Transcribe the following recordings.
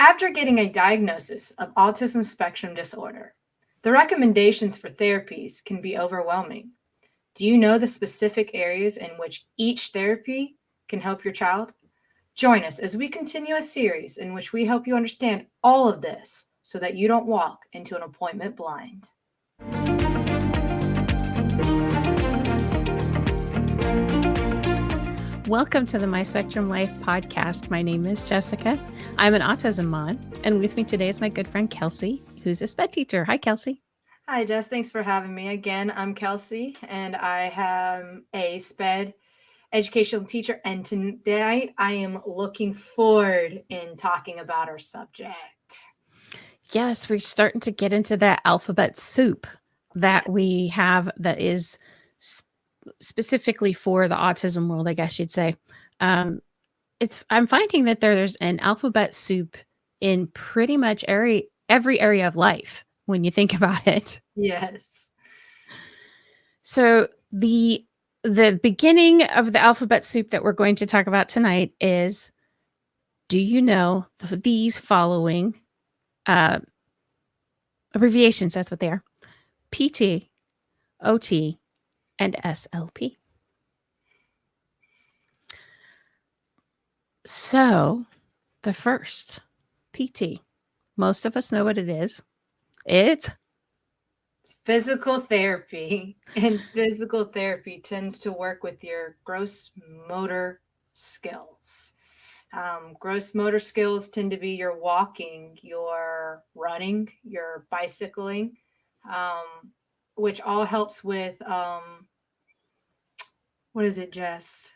After getting a diagnosis of autism spectrum disorder, the recommendations for therapies can be overwhelming. Do you know the specific areas in which each therapy can help your child? Join us as we continue a series in which we help you understand all of this so that you don't walk into an appointment blind. Welcome to the My Spectrum Life podcast. My name is Jessica. I'm an autism mom, and with me today is my good friend Kelsey, who's a SPED teacher. Hi, Kelsey. Hi, Jess. Thanks for having me again. I'm Kelsey, and I am a SPED educational teacher. And tonight, I am looking forward in talking about our subject. Yes, we're starting to get into that alphabet soup that we have that is specifically for the autism world, I guess you'd say. I'm finding that there's an alphabet soup in pretty much every area of life when you think about it. Yes. So the beginning of the alphabet soup that we're going to talk about tonight is, do you know these following abbreviations? That's what they are: PT, OT, and SLP. So the first, PT, most of us know what it is. It's physical therapy, and physical therapy tends to work with your gross motor skills. Gross motor skills tend to be your walking, your running, your bicycling, which all helps with, what is it, Jess?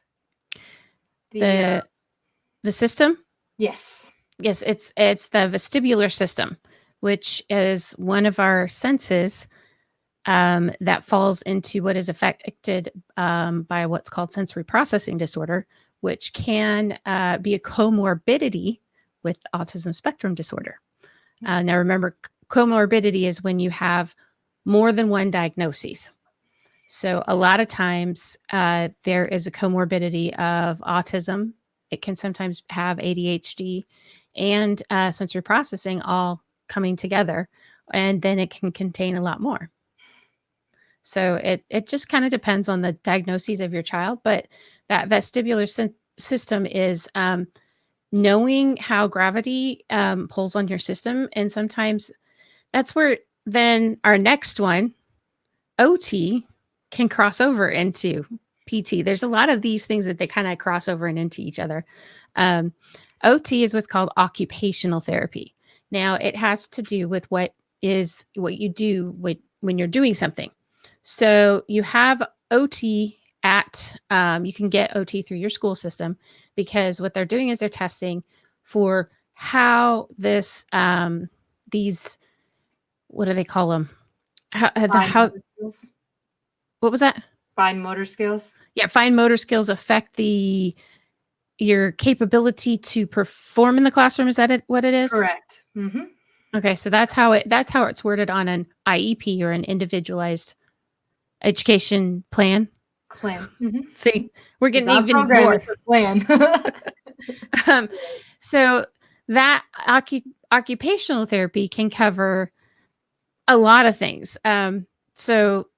The system? Yes. Yes, it's the vestibular system, which is one of our senses that falls into what is affected by what's called sensory processing disorder, which can be a comorbidity with autism spectrum disorder. Now, remember, comorbidity is when you have more than one diagnosis. So a lot of times there is a comorbidity of autism. It can sometimes have ADHD and sensory processing all coming together, and then it can contain a lot more. So it just kind of depends on the diagnoses of your child, but that vestibular system is knowing how gravity pulls on your system. And sometimes that's where then our next one, OT, can cross over into PT. There's a lot of these things that they kind of cross over and into each other. OT is what's called occupational therapy. Now, it has to do with what you do when you're doing something. So you have OT you can get OT through your school system, because what they're doing is they're testing for how this, these, what do they call them? What was that? Fine motor skills. Yeah, fine motor skills affect your capability to perform in the classroom. Is that what it is? Correct. Mm-hmm. Okay, so that's how it's worded on an IEP, or an individualized education plan. Mm-hmm. See, we're getting even more plan. So that occupational therapy can cover a lot of things. So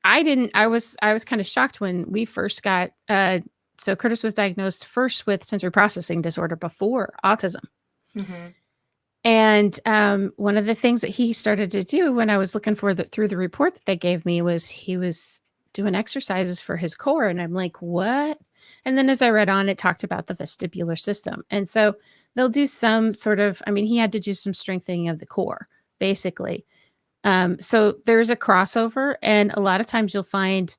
I was kind of shocked when we first got, so Curtis was diagnosed first with sensory processing disorder before autism. Mm-hmm. And one of the things that he started to do when I was looking through the report that they gave me was he was doing exercises for his core. And I'm like, what? And then as I read on, it talked about the vestibular system. And so they'll do some sort of, he had to do some strengthening of the core, basically. So there's a crossover, and a lot of times you'll find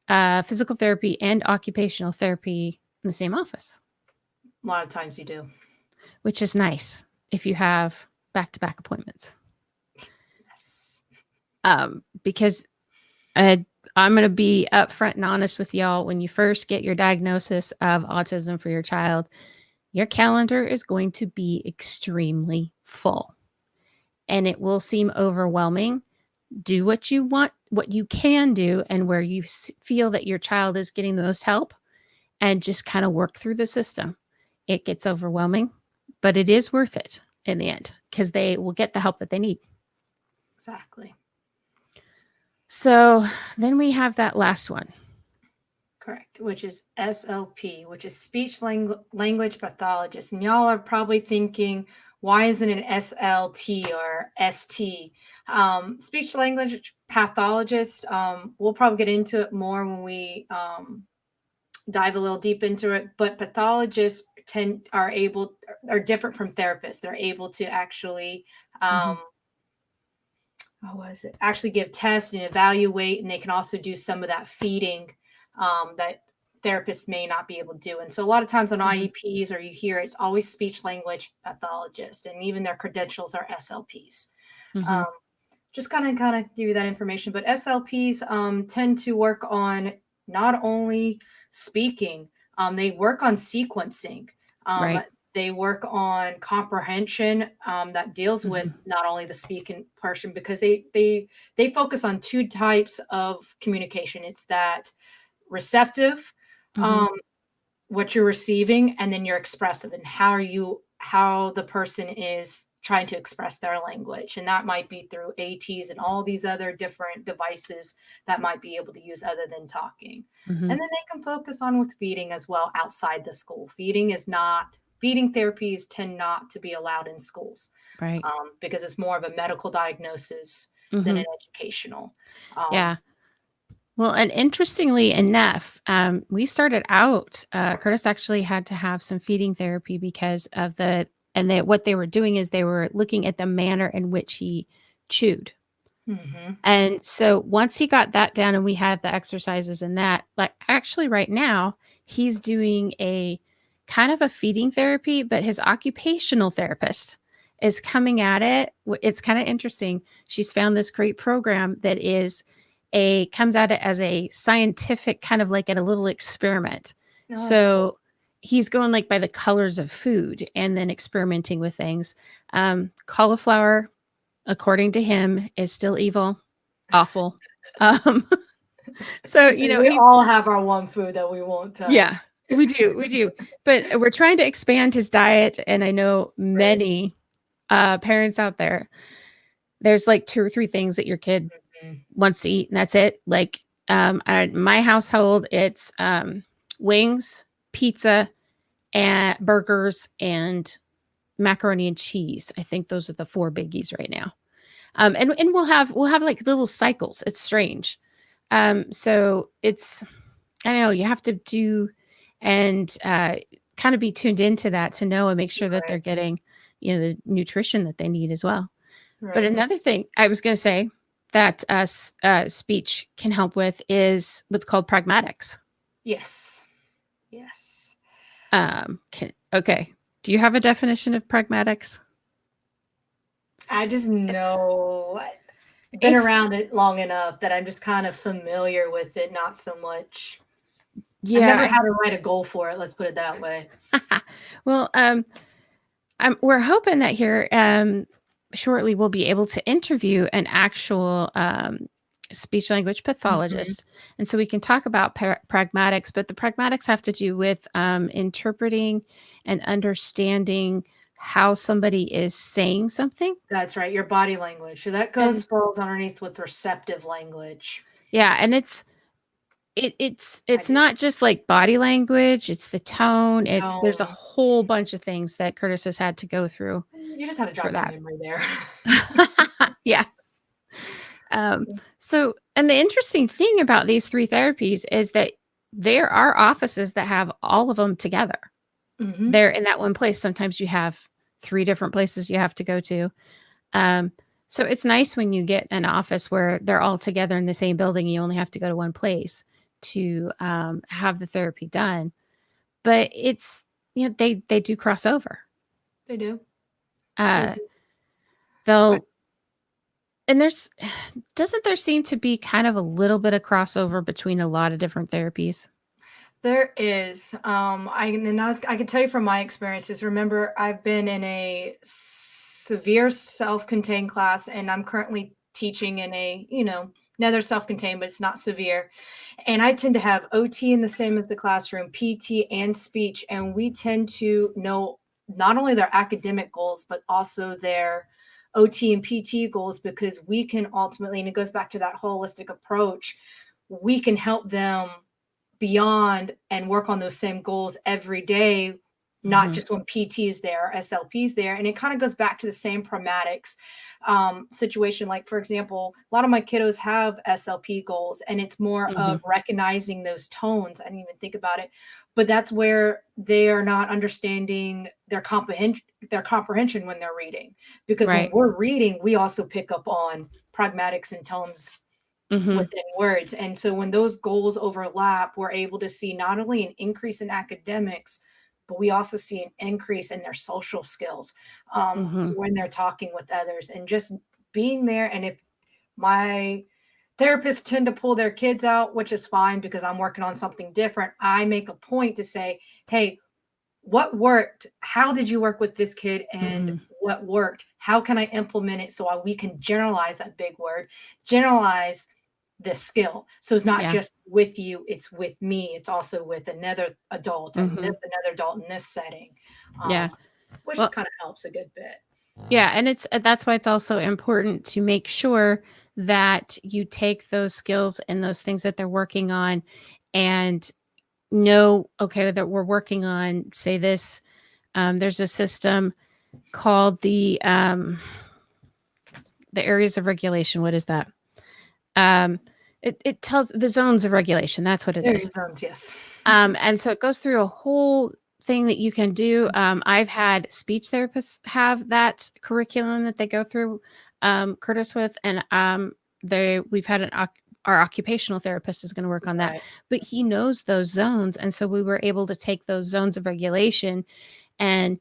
physical therapy and occupational therapy in the same office. A lot of times you do. Which is nice if you have back-to-back appointments. Yes. Because I'm going to be upfront and honest with y'all. When you first get your diagnosis of autism for your child, your calendar is going to be extremely full, and it will seem overwhelming. Do what you want, what you can do, and where you feel that your child is getting the most help, and just kind of work through the system. It gets overwhelming, but it is worth it. in the end, because they will get the help that they need. Exactly. So then we have that last one. Correct, which is SLP, which is speech language pathologist. And y'all are probably thinking, why isn't it SLT or ST? Speech language pathologist, we'll probably get into it more when we dive a little deep into it, but pathologists are different from therapists. They're able to actually actually give tests and evaluate, and they can also do some of that feeding that therapists may not be able to do. And so a lot of times on IEPs, or you hear, it's always speech language pathologist, and even their credentials are SLPs. Just kind of give you that information. But SLPs tend to work on not only speaking, they work on sequencing. Right. They work on comprehension that deals with not only the speaking portion, because they focus on two types of communication. It's that receptive, what you're receiving, and then your expressive, and how the person is trying to express their language. And that might be through ATs and all these other different devices that might be able to use other than talking. And then they can focus on with feeding as well outside the school. Feeding therapies tend not to be allowed in schools, right? Because it's more of a medical diagnosis than an educational. Yeah. Well, and interestingly enough, we started out, Curtis actually had to have some feeding therapy because of what they were doing is they were looking at the manner in which he chewed. And so once he got that down and we had the exercises and that, like actually right now, he's doing a kind of a feeding therapy, but his occupational therapist is coming at it. It's kind of interesting. She's found this great program that comes at it as a scientific kind of like at a little experiment. So cool. He's going like by the colors of food and then experimenting with things. Cauliflower, according to him, is still evil, awful. So, we all have our one food that we won't touch. Yeah, we do. But we're trying to expand his diet. And I know many parents out there, there's like 2 or 3 things that your kid wants to eat, and that's it. Like at my household, it's wings, pizza, and burgers, and macaroni and cheese. I think those are the 4 biggies right now. And we'll have like little cycles. It's strange. So it's, I don't know, you have to do and kind of be tuned into that to know and make sure that they're getting, the nutrition that they need as well. Right. But another thing I was going to say that speech can help with is what's called pragmatics. Yes. Okay. Do you have a definition of pragmatics? I just know I've been around it long enough that I'm just kind of familiar with it, not so much. Yeah. I've never had to write a goal for it. Let's put it that way. Well, we're hoping that here shortly we'll be able to interview an actual speech language pathologist. And so we can talk about pragmatics, but the pragmatics have to do with interpreting and understanding how somebody is saying something. That's right. Your body language. So that falls underneath with receptive language. Yeah. And it's not just like body language. It's the tone. There's a whole bunch of things that Curtis has had to go through. You just had to drop that memory there. Yeah. So, and the interesting thing about these 3 therapies is that there are offices that have all of them together. They're in that one place. Sometimes you have 3 different places you have to go to. So it's nice when you get an office where they're all together in the same building. You only have to go to one place to have the therapy done. But it's, they do cross over. They do. And doesn't there seem to be kind of a little bit of crossover between a lot of different therapies? There is. I can tell you from my experiences. Remember, I've been in a severe self-contained class, and I'm currently teaching in a, another self-contained, but it's not severe. And I tend to have OT in the same as the classroom, PT and speech, and we tend to know not only their academic goals, but also their OT and PT goals, because we can ultimately, and it goes back to that holistic approach, we can help them beyond and work on those same goals every day, not just when PT is there, SLP is there. And it kind of goes back to the same pragmatics situation. Like, for example, a lot of my kiddos have SLP goals, and it's more of recognizing those tones. I didn't even think about it, but that's where they are not understanding their comprehension when they're reading, because when we're reading, we also pick up on pragmatics and tones within words. And so when those goals overlap, we're able to see not only an increase in academics, but we also see an increase in their social skills when they're talking with others and just being there. And if my therapists tend to pull their kids out, which is fine because I'm working on something different, I make a point to say, hey, what worked? How did you work with this kid? And what worked? How can I implement it so we can generalize that big word, generalize this skill? So it's not just with you, it's with me. It's also with another adult and another adult in this setting. Which kind of helps a good bit. Yeah. And that's why it's also important to make sure that you take those skills and those things that they're working on and know, okay, that we're working on, say this, there's a system called the areas of regulation. What is that? It tells the zones of regulation. That's what it is. Zones, yes. And so it goes through a whole thing that you can do. I've had speech therapists have that curriculum that they go through, Curtis with, and we've had our occupational therapist is going to work on that, but he knows those zones. And so we were able to take those zones of regulation and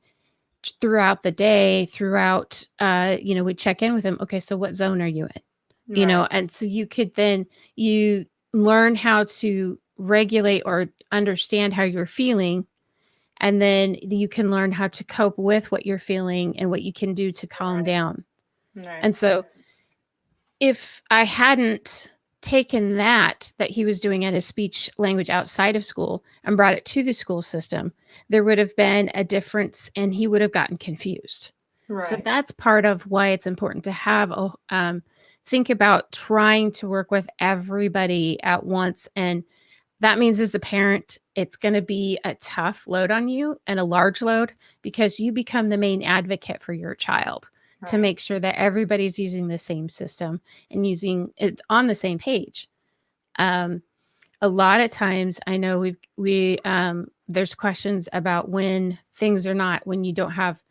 throughout the day, we check in with him. Okay, so what zone are you in? And so you learn how to regulate or understand how you're feeling. And then you can learn how to cope with what you're feeling and what you can do to calm down. And so if I hadn't taken that he was doing at his speech language outside of school and brought it to the school system, there would have been a difference and he would have gotten confused. So that's part of why it's important to have think about trying to work with everybody at once. And that means as a parent, it's going to be a tough load on you and a large load because you become the main advocate for your child to make sure that everybody's using the same system and using it on the same page. A lot of times I know there's questions about when you don't have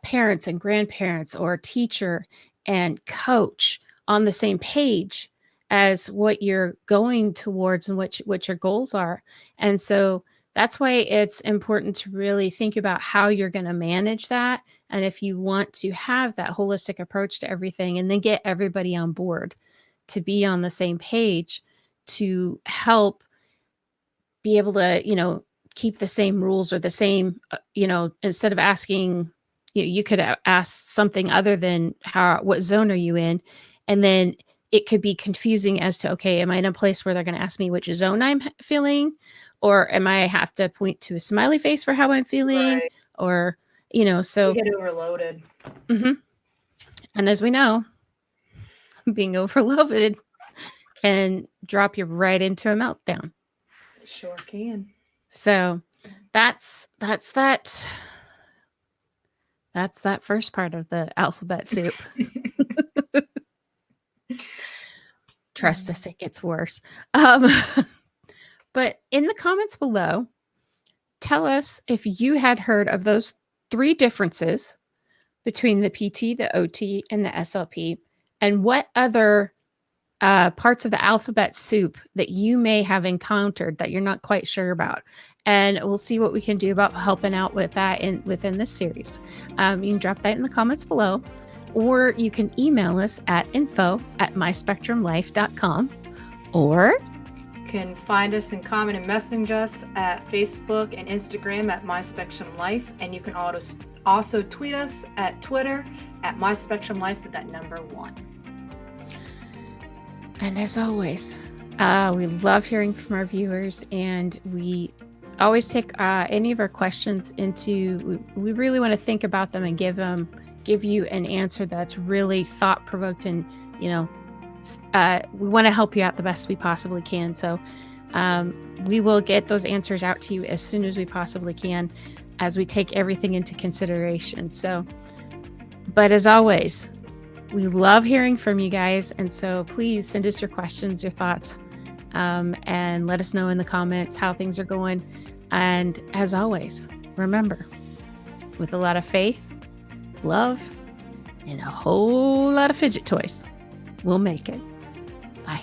parents and grandparents or teacher and coach on the same page as what you're going towards and what your goals are. And so that's why it's important to really think about how you're going to manage that. And if you want to have that holistic approach to everything and then get everybody on board to be on the same page to help be able to, keep the same rules or the same, instead of asking, you could ask something other than what zone are you in? And then it could be confusing as to, okay, am I in a place where they're going to ask me which zone I'm feeling? Or am I have to point to a smiley face for how I'm feeling? Or, so. We get overloaded. And as we know, being overloaded can drop you right into a meltdown. It sure can. So that's that first part of the alphabet soup. Trust us, it gets worse. But in the comments below, tell us if you had heard of those 3 differences between the PT, the OT, and the SLP, and what other parts of the alphabet soup that you may have encountered that you're not quite sure about. And we'll see what we can do about helping out with that within this series. You can drop that in the comments below, or you can email us at info@myspectrumlife.com, or you can find us and comment and message us at Facebook and Instagram at MySpectrumLife, and you can also tweet us at Twitter at MySpectrumLife with that number 1. And as always, we love hearing from our viewers, and we always take any of our questions into, we really want to think about them and give you an answer that's really thought-provoked, and we want to help you out the best we possibly can. So we will get those answers out to you as soon as we possibly can, as we take everything into consideration. So, but as always, we love hearing from you guys, and so please send us your questions, your thoughts, and let us know in the comments how things are going. And as always, remember, with a lot of faith, love, and a whole lot of fidget toys, we'll make it. Bye.